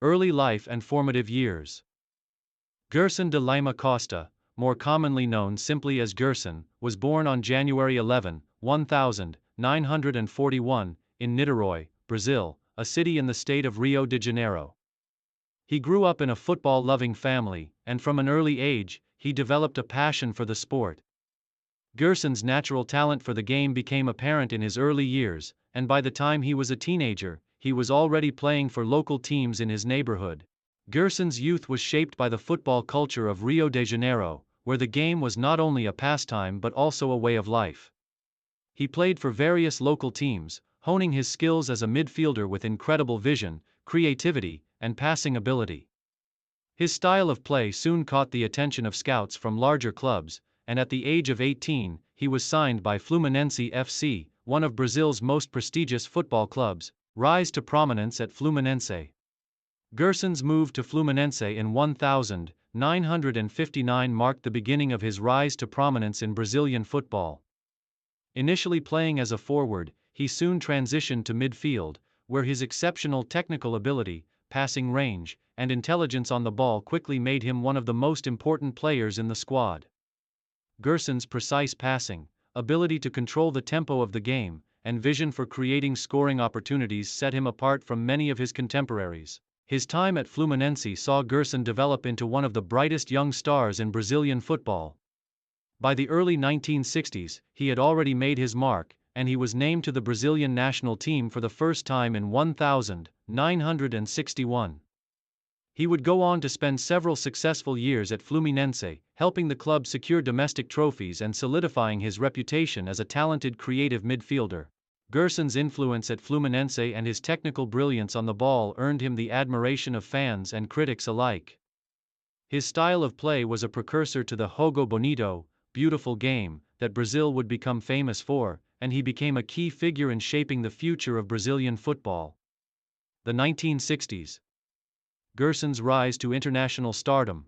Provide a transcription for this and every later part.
Early life and formative years. Gerson de Lima Costa, more commonly known simply as Gerson, was born on January 11, 1941, in Niterói, Brazil, a city in the state of Rio de Janeiro. He grew up in a football-loving family, and from an early age, he developed a passion for the sport. Gerson's natural talent for the game became apparent in his early years, and by the time he was a teenager, he was already playing for local teams in his neighborhood. Gerson's youth was shaped by the football culture of Rio de Janeiro, where the game was not only a pastime but also a way of life. He played for various local teams, honing his skills as a midfielder with incredible vision, creativity, and passing ability. His style of play soon caught the attention of scouts from larger clubs, and at the age of 18, he was signed by Fluminense FC, one of Brazil's most prestigious football clubs. Rise to prominence at Fluminense. Gerson's move to Fluminense in 1959 marked the beginning of his rise to prominence in Brazilian football. Initially playing as a forward, he soon transitioned to midfield, where his exceptional technical ability, passing range, and intelligence on the ball quickly made him one of the most important players in the squad. Gerson's precise passing, ability to control the tempo of the game, and vision for creating scoring opportunities set him apart from many of his contemporaries. His time at Fluminense saw Gerson develop into one of the brightest young stars in Brazilian football. By the early 1960s, he had already made his mark, and he was named to the Brazilian national team for the first time in 1961. He would go on to spend several successful years at Fluminense, helping the club secure domestic trophies and solidifying his reputation as a talented creative midfielder. Gerson's influence at Fluminense and his technical brilliance on the ball earned him the admiration of fans and critics alike. His style of play was a precursor to the jogo bonito, beautiful game, that Brazil would become famous for, and he became a key figure in shaping the future of Brazilian football. The 1960s. Gerson's rise to international stardom.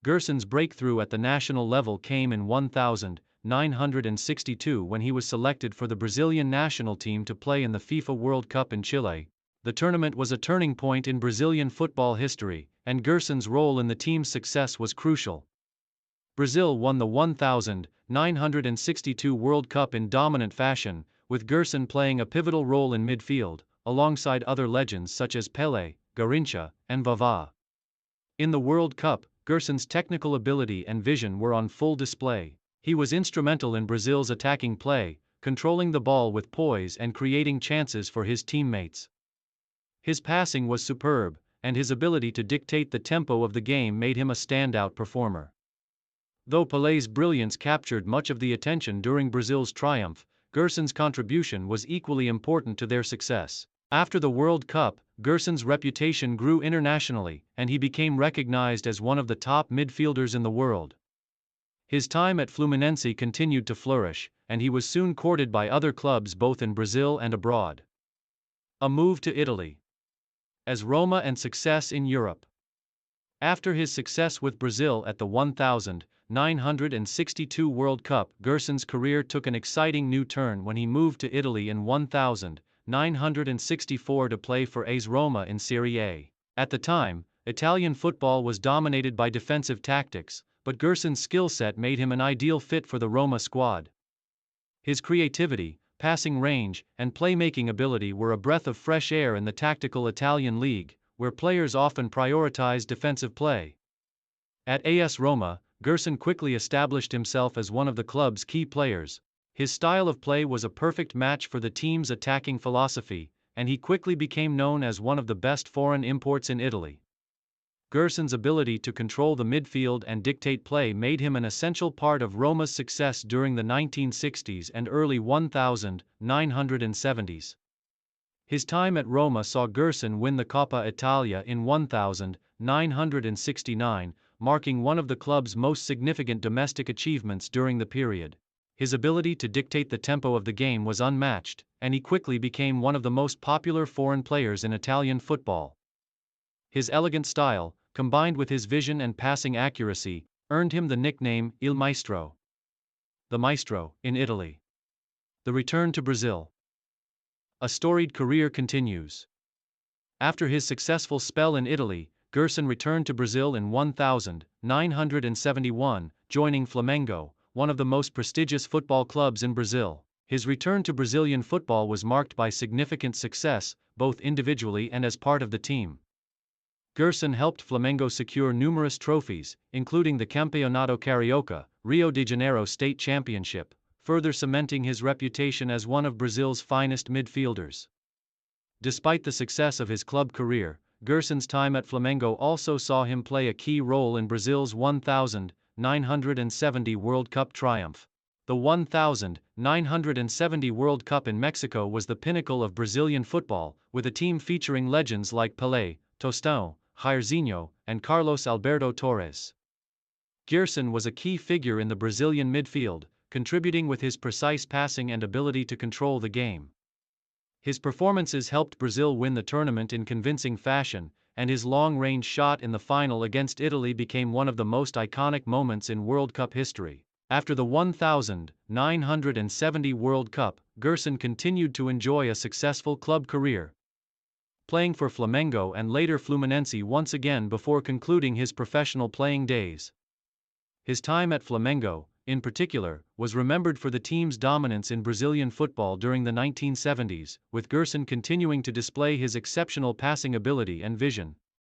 Gerson's breakthrough at the national level came in 1962 when he was selected for the Brazilian national team to play in the FIFA World Cup in Chile. The tournament was a turning point in Brazilian football history, and Gerson's role in the team's success was crucial. Brazil won the 1962 World Cup in dominant fashion, with Gerson playing a pivotal role in midfield, alongside other legends such as Pelé, Garrincha, and Vavá. In the World Cup, Gerson's technical ability and vision were on full display. He was instrumental in Brazil's attacking play, controlling the ball with poise and creating chances for his teammates. His passing was superb, and his ability to dictate the tempo of the game made him a standout performer. Though Pelé's brilliance captured much of the attention during Brazil's triumph, Gerson's contribution was equally important to their success. After the World Cup, Gerson's reputation grew internationally, and he became recognized as one of the top midfielders in the world. His time at Fluminense continued to flourish, and he was soon courted by other clubs both in Brazil and abroad. A move to Italy. As Roma and success in Europe. After his success with Brazil at the 1962 World Cup, Gerson's career took an exciting new turn when he moved to Italy in 1964 to play for AS Roma in Serie A. At the time, Italian football was dominated by defensive tactics, but Gerson's skill set made him an ideal fit for the Roma squad. His creativity, passing range, and playmaking ability were a breath of fresh air in the tactical Italian league, where players often prioritize defensive play. At AS Roma, Gerson quickly established himself as one of the club's key players. His style of play was a perfect match for the team's attacking philosophy, and he quickly became known as one of the best foreign imports in Italy. Gerson's ability to control the midfield and dictate play made him an essential part of Roma's success during the 1960s and early 1970s. His time at Roma saw Gerson win the Coppa Italia in 1969, marking one of the club's most significant domestic achievements during the period. His ability to dictate the tempo of the game was unmatched, and he quickly became one of the most popular foreign players in Italian football. His elegant style, combined with his vision and passing accuracy, earned him the nickname Il Maestro, the Maestro, in Italy. The return to Brazil. A storied career continues. After his successful spell in Italy, Gerson returned to Brazil in 1971, joining Flamengo, one of the most prestigious football clubs in Brazil. His return to Brazilian football was marked by significant success, both individually and as part of the team. Gerson helped Flamengo secure numerous trophies, including the Campeonato Carioca, Rio de Janeiro State Championship, further cementing his reputation as one of Brazil's finest midfielders. Despite the success of his club career, Gerson's time at Flamengo also saw him play a key role in Brazil's 1970 World Cup triumph. The 1970 World Cup in Mexico was the pinnacle of Brazilian football, with a team featuring legends like Pelé, Tostão, Jairzinho, and Carlos Alberto Torres. Gerson was a key figure in the Brazilian midfield, contributing with his precise passing and ability to control the game. His performances helped Brazil win the tournament in convincing fashion, and his long-range shot in the final against Italy became one of the most iconic moments in World Cup history. After the 1970 World Cup, Gerson continued to enjoy a successful club career, playing for Flamengo and later Fluminense once again before concluding his professional playing days. His time at Flamengo, in particular, was remembered for the team's dominance in Brazilian football during the 1970s, with Gerson continuing to display his exceptional passing ability and vision.